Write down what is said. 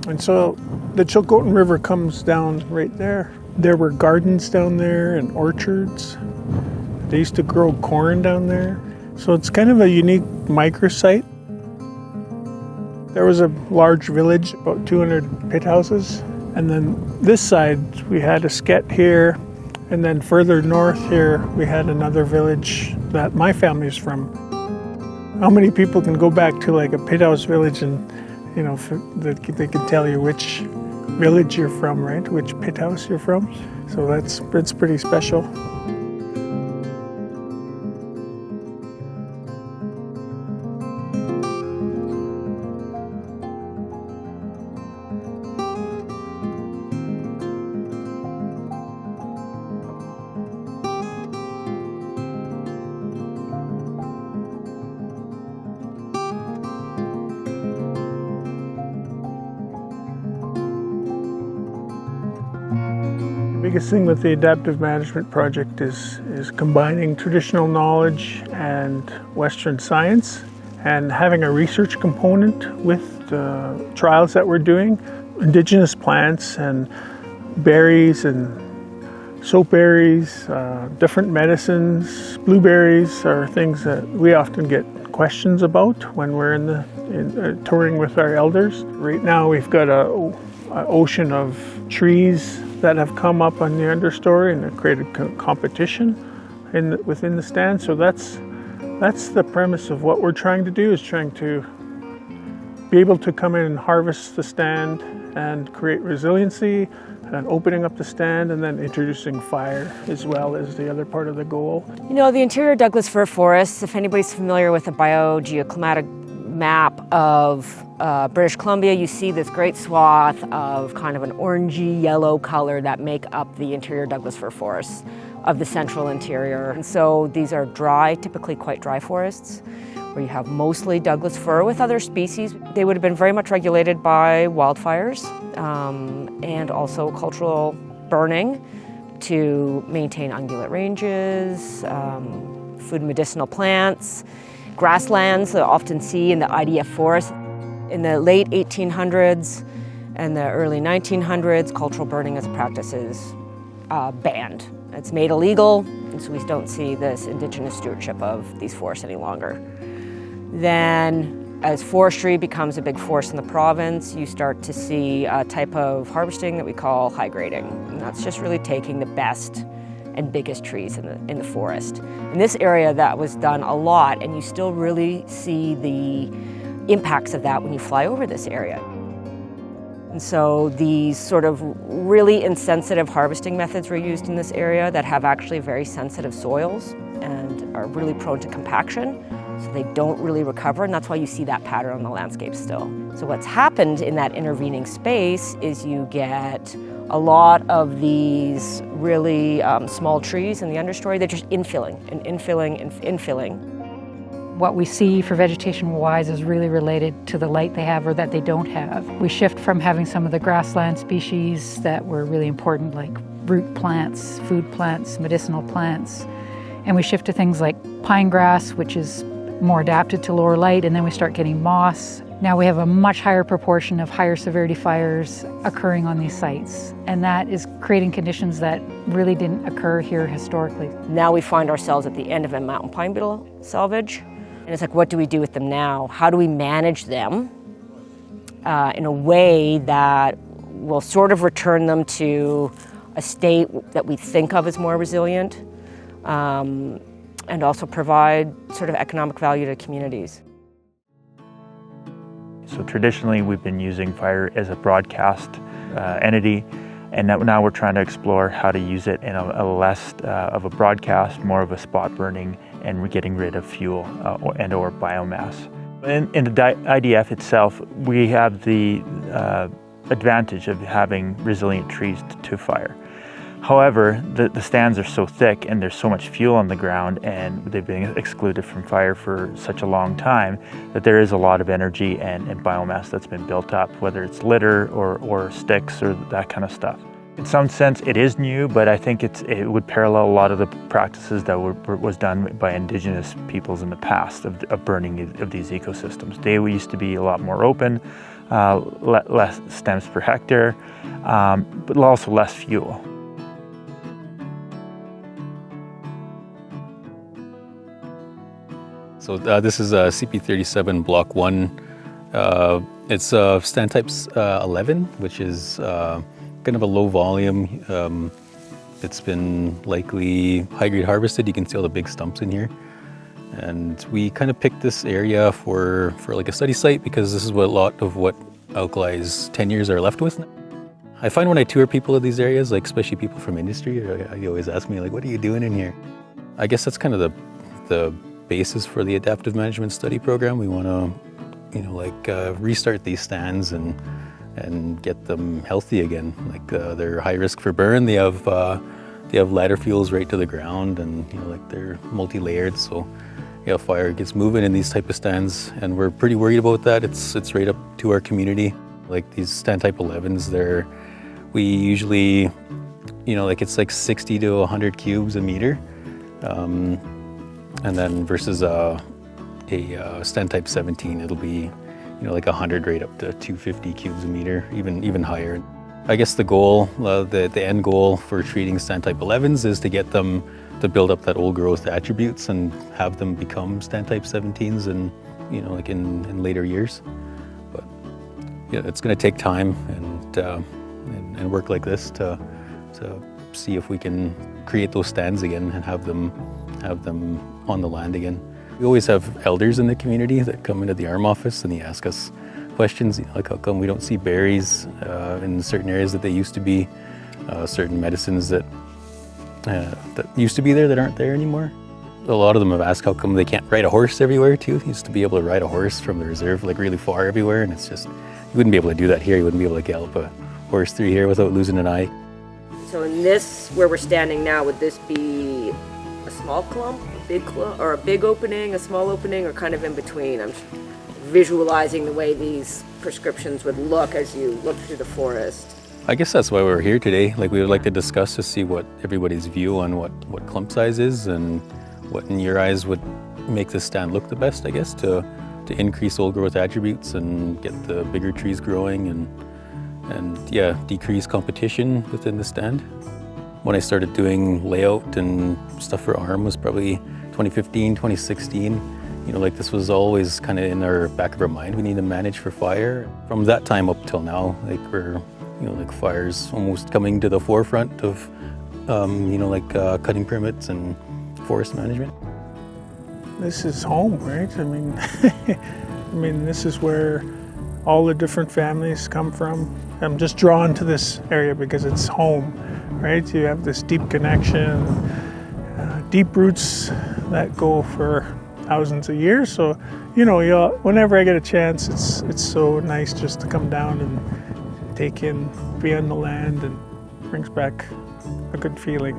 And so the Chilcotin River comes down right there. There were gardens down there and orchards. They used to grow corn down there. So it's kind of a unique microsite. There was a large village, about 200 pit houses. And then this side, we had Esk'etemc here. And then further north here, we had another village that my family's from. How many people can go back to like a pit house village and, you know, they can tell you which village you're from, right? Which pit house you're from. So that's pretty special. The biggest thing with the Adaptive Management Project is combining traditional knowledge and Western science and having a research component with the trials that we're doing. Indigenous plants and berries and soap berries, different medicines. Blueberries are things that we often get questions about when we're touring with our elders. Right now we've got an ocean of trees that have come up on the understory and have created competition within the stand. So that's the premise of what we're trying to do, is trying to be able to come in and harvest the stand and create resiliency, and opening up the stand, and then introducing fire as well as the other part of the goal. You know, the interior Douglas fir forests, if anybody's familiar with the biogeoclimatic map of British Columbia, you see this great swath of kind of an orangey yellow color that make up the interior Douglas fir forests of the central interior. And so these are dry, typically quite dry forests, where you have mostly Douglas fir with other species. They would have been very much regulated by wildfires and also cultural burning to maintain ungulate ranges, food and medicinal plants, grasslands that you often see in the IDF forest. In the late 1800s and the early 1900s, cultural burning as a practice is banned. It's made illegal, and so we don't see this indigenous stewardship of these forests any longer. Then, as forestry becomes a big force in the province, you start to see a type of harvesting that we call high grading. And that's just really taking the best and biggest trees in the forest. In this area, that was done a lot, and you still really see the impacts of that when you fly over this area. And so these sort of really insensitive harvesting methods were used in this area that have actually very sensitive soils and are really prone to compaction, so they don't really recover, and that's why you see that pattern on the landscape still. So what's happened in that intervening space is you get a lot of these really small trees in the understory. They're just infilling and infilling and infilling. What we see for vegetation-wise is really related to the light they have or that they don't have. We shift from having some of the grassland species that were really important, like root plants, food plants, medicinal plants, and we shift to things like pine grass, which is more adapted to lower light, and then we start getting moss. Now we have a much higher proportion of higher severity fires occurring on these sites, and that is creating conditions that really didn't occur here historically. Now we find ourselves at the end of a mountain pine beetle salvage, and it's like, what do we do with them now? How do we manage them in a way that will sort of return them to a state that we think of as more resilient, and also provide sort of economic value to communities? So traditionally we've been using fire as a broadcast entity, and now we're trying to explore how to use it in a less of a broadcast, more of a spot burning, and we're getting rid of fuel and or biomass. In the IDF itself, we have the advantage of having resilient trees to fire. However, the stands are so thick and there's so much fuel on the ground, and they've been excluded from fire for such a long time, that there is a lot of energy and biomass that's been built up, whether it's litter or sticks or that kind of stuff. In some sense, it is new, but I think it would parallel a lot of the practices that was done by Indigenous peoples in the past of burning of these ecosystems. They used to be a lot more open, less stems per hectare, but also less fuel. So this is CP37 Block 1. It's stand type 11, which is kind of a low volume. It's been likely high-grade harvested. You can see all the big stumps in here. And we kind of picked this area for like a study site because this is what a lot of what Alkali's tenures are left with. I find when I tour people of these areas, like especially people from industry, they always ask me like, what are you doing in here? I guess that's kind of the basis for the adaptive management study program. We want to, restart these stands and get them healthy again. Like they're high risk for burn. They have ladder fuels right to the ground, and they're multi-layered. So fire gets moving in these type of stands, and we're pretty worried about that. It's right up to our community. Like these stand type 11s, we usually, it's like 60 to 100 cubes a meter. And then versus a stand type 17, it'll be, like 100 right up to 250 cubes a meter, even higher. I guess the goal, the end goal for treating stand type 11s is to get them to build up that old growth attributes and have them become stand type 17s and, in later years. But yeah, it's going to take time and work like this to see if we can create those stands again and have them on the land again. We always have elders in the community that come into the ARM office and they ask us questions, like how come we don't see berries in certain areas that they used to be, certain medicines that used to be there that aren't there anymore. A lot of them have asked how come they can't ride a horse everywhere too. They used to be able to ride a horse from the reserve like really far everywhere, and it's just, you wouldn't be able to do that here. You wouldn't be able to gallop a horse through here without losing an eye. So in this, where we're standing now, would this be a small clump, a big clump, or a big opening, a small opening, or kind of in between? I'm visualizing the way these prescriptions would look as you look through the forest. I guess that's why we're here today. Like we would like to discuss to see what everybody's view on what clump size is and what in your eyes would make this stand look the best, I guess, to increase old growth attributes and get the bigger trees growing and decrease competition within the stand. When I started doing layout and stuff for ARM was probably 2015, 2016. This was always kind of in our back of our mind. We need to manage for fire. From that time up till now, we're, fire's almost coming to the forefront of, cutting permits and forest management. This is home, right? I mean, this is where all the different families come from. I'm just drawn to this area because it's home, right? You have this deep connection, deep roots that go for thousands of years. So, whenever I get a chance, it's so nice just to come down and take in, be on the land, and brings back a good feeling.